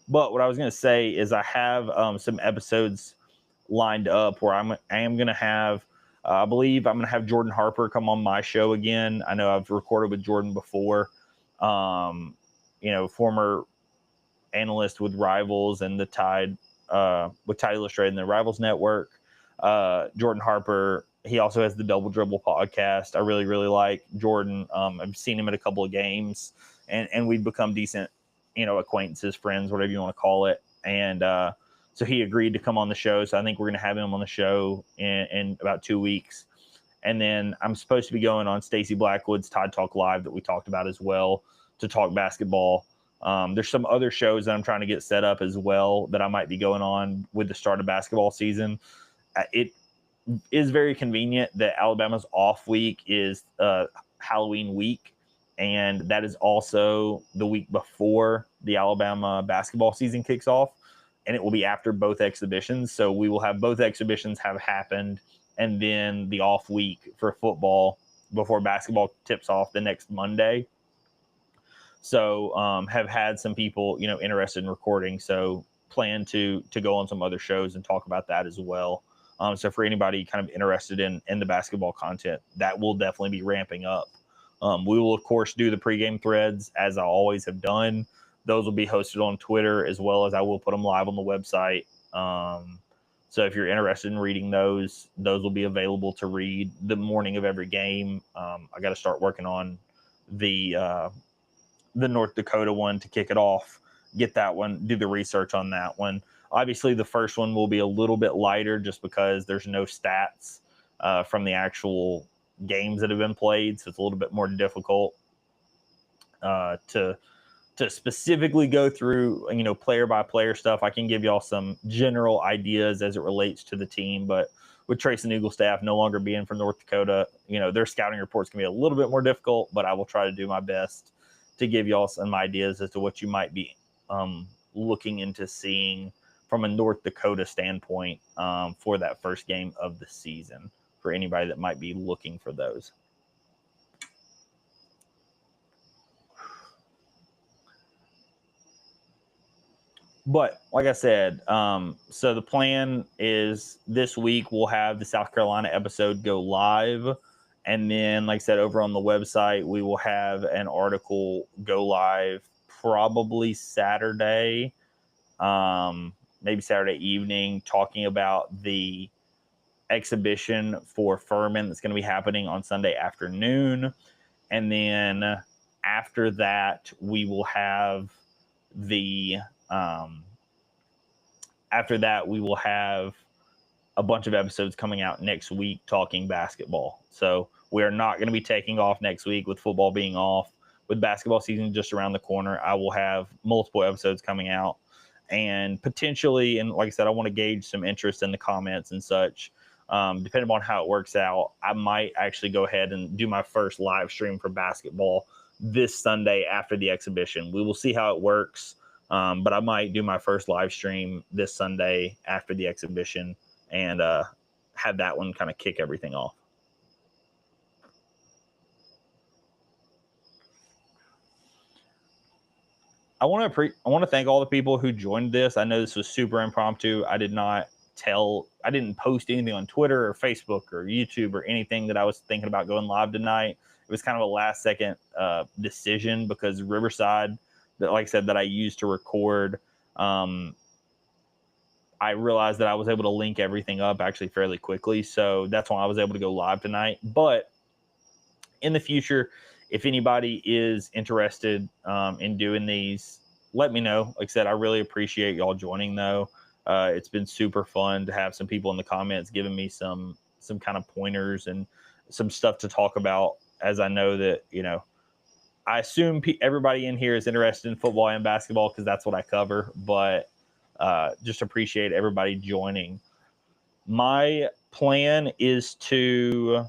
But what I was going to say is I have some episodes lined up where I am going to have, I believe I'm going to have Jordan Harper come on my show again. I know I've recorded with Jordan before, former analyst with Rivals and the Tide, with Tide Illustrated and the Rivals Network. Jordan Harper, he also has the Double Dribble podcast. I really, really like Jordan. I've seen him at a couple of games, and we've become decent, acquaintances, friends, whatever you want to call it. And so he agreed to come on the show. So I think we're going to have him on the show in about 2 weeks. And then I'm supposed to be going on Stacey Blackwood's Tide Talk Live that we talked about as well to talk basketball. There's some other shows that I'm trying to get set up as well that I might be going on with the start of basketball season. It is very convenient that Alabama's off week is Halloween week, and that is also the week before the Alabama basketball season kicks off, and it will be after both exhibitions. So we will have both exhibitions have happened, and then the off week for football before basketball tips off the next Monday. So have had some people, interested in recording. So plan to go on some other shows and talk about that as well. So for anybody kind of interested in the basketball content, that will definitely be ramping up. We will, of course, do the pregame threads as I always have done. Those will be hosted on Twitter, as well as I will put them live on the website. So if you're interested in reading those will be available to read the morning of every game. I got to start working on the North Dakota one to kick it off, get that one, do the research on that one. Obviously, the first one will be a little bit lighter just because there's no stats from the actual games that have been played. So it's a little bit more difficult to specifically go through, player by player stuff. I can give y'all some general ideas as it relates to the team, but with Trace and Eagle staff no longer being from North Dakota, their scouting reports can be a little bit more difficult, but I will try to do my best to give y'all some ideas as to what you might be looking into seeing from a North Dakota standpoint for that first game of the season for anybody that might be looking for those. But like I said, so the plan is this week we'll have the South Carolina episode go live. And then, like I said, over on the website, we will have an article go live probably Saturday, maybe Saturday evening, talking about the exhibition for Furman that's going to be happening on Sunday afternoon. And then after that, we will have a bunch of episodes coming out next week talking basketball. So we are not going to be taking off next week with football being off. With basketball season just around the corner, I will have multiple episodes coming out. And potentially, and like I said, I want to gauge some interest in the comments and such. Depending on how it works out, I might actually go ahead and do my first live stream for basketball this Sunday after the exhibition. We will see how it works. But I might do my first live stream this Sunday after the exhibition and have that one kind of kick everything off. I want to thank all the people who joined this. I know this was super impromptu. I didn't post anything on Twitter or Facebook or YouTube or anything that I was thinking about going live tonight. It was kind of a last second decision because Riverside, that, like I said, that I used to record, I realized that I was able to link everything up actually fairly quickly. So that's why I was able to go live tonight. But in the future, if anybody is interested in doing these, let me know. Like I said, I really appreciate y'all joining, though. It's been super fun to have some people in the comments giving me some kind of pointers and some stuff to talk about, as I know that, I assume everybody in here is interested in football and basketball because that's what I cover, but just appreciate everybody joining. My plan is to,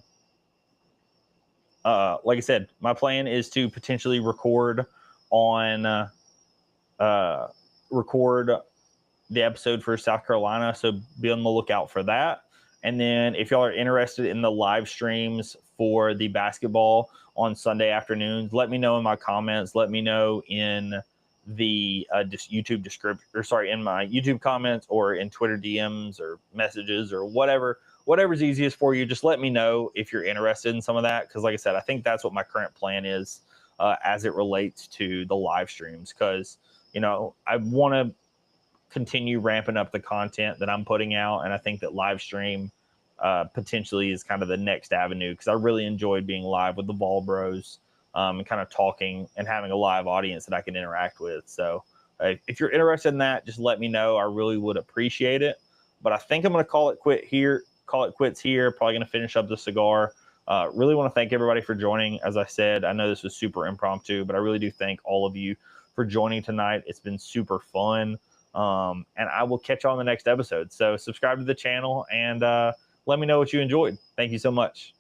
like I said, my plan is to potentially record the episode for South Carolina. So be on the lookout for that. And then if y'all are interested in the live streams for the basketball on Sunday afternoons. Let me know in my comments. Let me know in the YouTube description, or sorry, in my YouTube comments or in Twitter DMs or messages or whatever's easiest for you. Just let me know if you're interested in some of that, because like I said, I think that's what my current plan is as it relates to the live streams, because I want to continue ramping up the content that I'm putting out, and I think that live stream potentially is kind of the next avenue, because I really enjoyed being live with the Ball Bros and kind of talking and having a live audience that I can interact with. So if you're interested in that, just let me know. I really would appreciate it. But I think I'm going to call it quits here. Probably going to finish up the cigar. Really want to thank everybody for joining. As I said, I know this was super impromptu, but I really do thank all of you for joining tonight. It's been super fun. And I will catch you on the next episode. So subscribe to the channel and let me know what you enjoyed. Thank you so much.